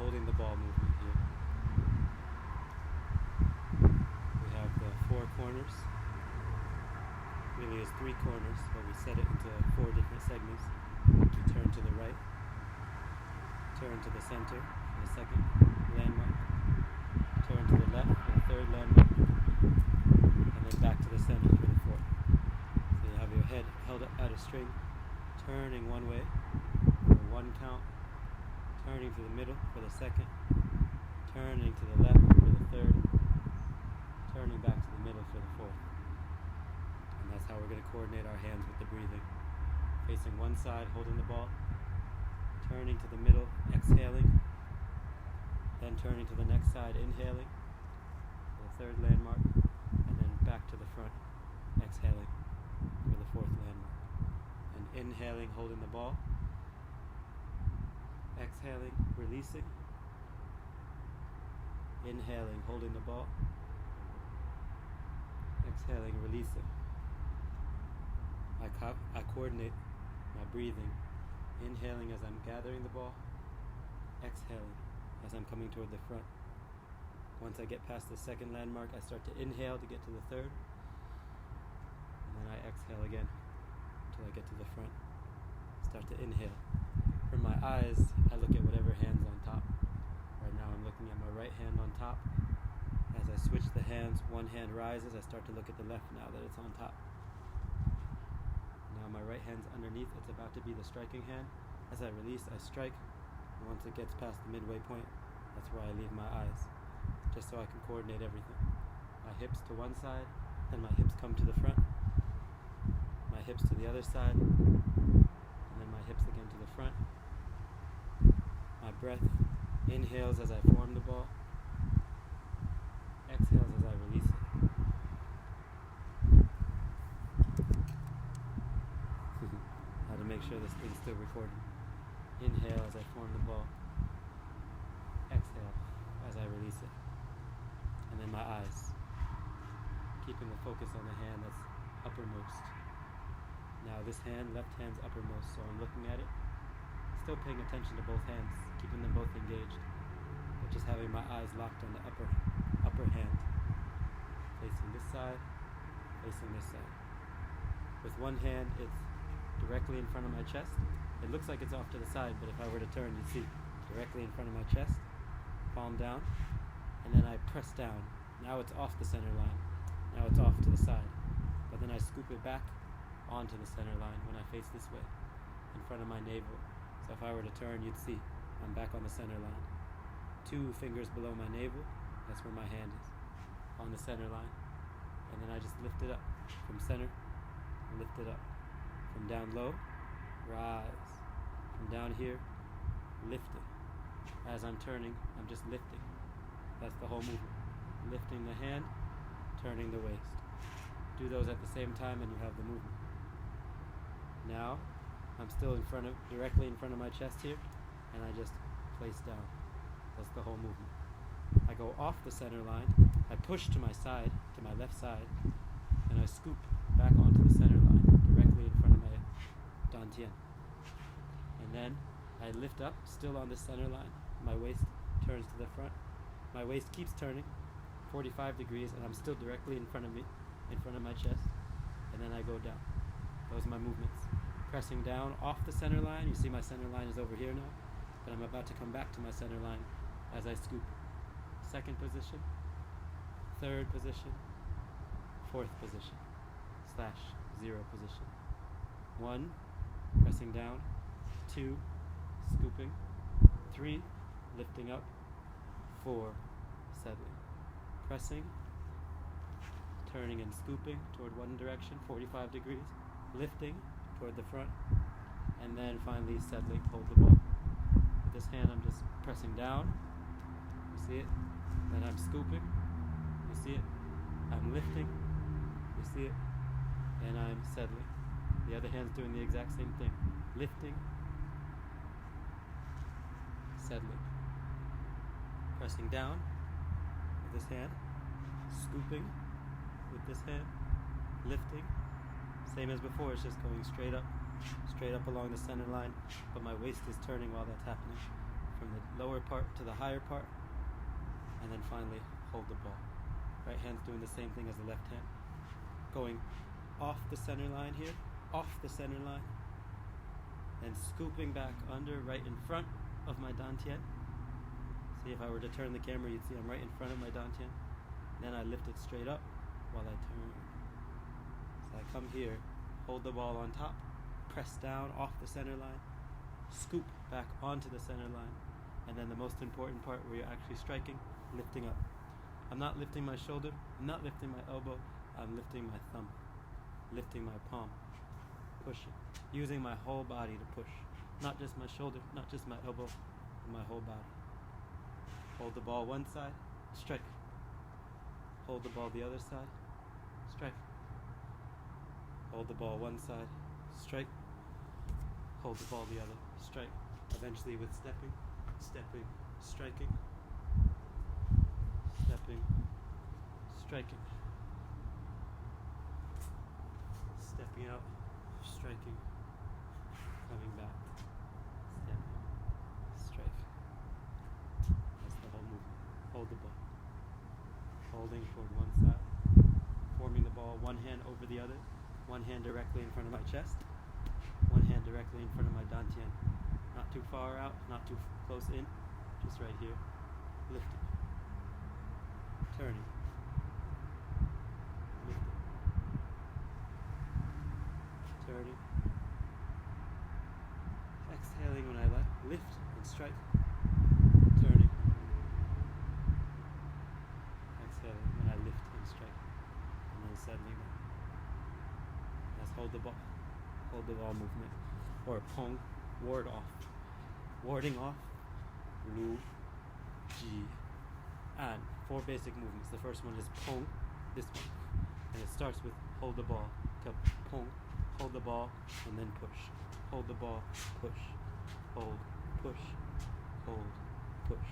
holding the ball movement here. We have the 4 corners. Really is 3 corners, but we set it into 4 different segments. We turn to the right, turn to the center for the second landmark, turn to the left for the third landmark, and then back to the center for the fourth. So you have your head held up at a string, turning one way for 1 count, turning to the middle for the second, turning to the left for the third, turning back to the middle for the fourth. And that's how we're going to coordinate our hands with the breathing. Facing one side, holding the ball, turning to the middle, exhaling, then turning to the next side, inhaling for the third landmark, and then back to the front, exhaling for the fourth landmark. And inhaling, holding the ball, exhaling, releasing, inhaling, holding the ball, exhaling, releasing. I coordinate my breathing, inhaling as I'm gathering the ball, exhaling as I'm coming toward the front. Once I get past the second landmark, I start to inhale to get to the third, and then I exhale again until I get to the front. Start to inhale. From my eyes, I look at whatever hand's on top. Right now I'm looking at my right hand on top. As I switch the hands, one hand rises, I start to look at the left now that it's on top. Now my right hand's underneath, it's about to be the striking hand. As I release, I strike, and once it gets past the midway point, that's where I leave my eyes, just so I can coordinate everything. My hips to one side, then my hips come to the front, my hips to the other side, and then my hips again to the front. My breath inhales as I form the ball, exhales as I release it. How to make sure this thing's still recording. Inhale as I form the ball, exhale as I release it. And then my eyes, keeping the focus on the hand that's uppermost. Now this hand, left hand's uppermost, so I'm looking at it, still paying attention to both hands, keeping them both engaged, but just having my eyes locked on the upper hand, facing this side, facing this side. With one hand, it's directly in front of my chest. It looks like it's off to the side, but if I were to turn, you'd see directly in front of my chest, palm down, and then I press down. Now it's off the center line. Now it's off to the side. But then I scoop it back onto the center line when I face this way, in front of my navel. So if I were to turn, you'd see I'm back on the center line. 2 fingers below my navel, that's where my hand is, on the center line. And then I just lift it up from center, lift it up. From down low, rise. From down here, lifting. As I'm turning, I'm just lifting. That's the whole movement. Lifting the hand, turning the waist. Do those at the same time and you have the movement. Now, I'm still directly in front of my chest here, and I just place down. That's the whole movement. I go off the center line, I push to my side, to my left side, and I scoop back onto the center line, directly in front of my dantian. And then I lift up, still on the center line. My waist turns to the front. My waist keeps turning 45 degrees, and I'm still directly in front of me, in front of my chest. And then I go down. Those are my movements. Pressing down off the center line. You see my center line is over here now, but I'm about to come back to my center line as I scoop. Second position, third position, fourth position, /0 position. 1, pressing down. 2, scooping. 3, lifting up. 4, settling. Pressing, turning and scooping toward one direction, 45 degrees. Lifting toward the front. And then finally settling to hold the ball. With this hand I'm just pressing down. You see it? Then I'm scooping. You see it? I'm lifting. You see it? And I'm settling. The other hand's doing the exact same thing. Lifting. Settling. Pressing down with this hand. Scooping with this hand. Lifting. Same as before, it's just going straight up along the center line, but my waist is turning while that's happening. from the lower part to the higher part, and then finally hold the ball. Right hand's doing the same thing as the left hand. Going off the center line here, off the center line, and scooping back under right in front of my dantian. See, if I were to turn the camera, you'd see I'm right in front of my dantian. Then I lift it straight up while I turn. So I come here, hold the ball on top, press down off the center line, scoop back onto the center line, and then the most important part where you're actually striking, lifting up. I'm not lifting my shoulder, I'm not lifting my elbow, I'm lifting my thumb, lifting my palm, pushing, using my whole body to push. Not just my shoulder, not just my elbow, but my whole body. Hold the ball one side, strike. Hold the ball the other side, strike. Hold the ball one side, strike. Hold the ball the other, strike. Eventually with stepping, stepping, striking, stepping, striking. Stepping out, striking, coming back, stepping, strike. That's the whole movement. Hold the ball. Holding toward one side, forming the ball, one hand over the other, one hand directly in front of my chest, one hand directly in front of my dantian. Not too far out, not too close in, just right here. Lifting, turning, lifting, turning, exhaling when I lift and strike, turning, exhaling when I lift and strike, and then settling down. That's hold the ball movement, or pong, ward off, warding off, lu, ji, and 4 basic movements. The first one is pong, this one, and it starts with hold the ball to pong, hold the ball, and then push, hold the ball, push, hold, push, hold, push.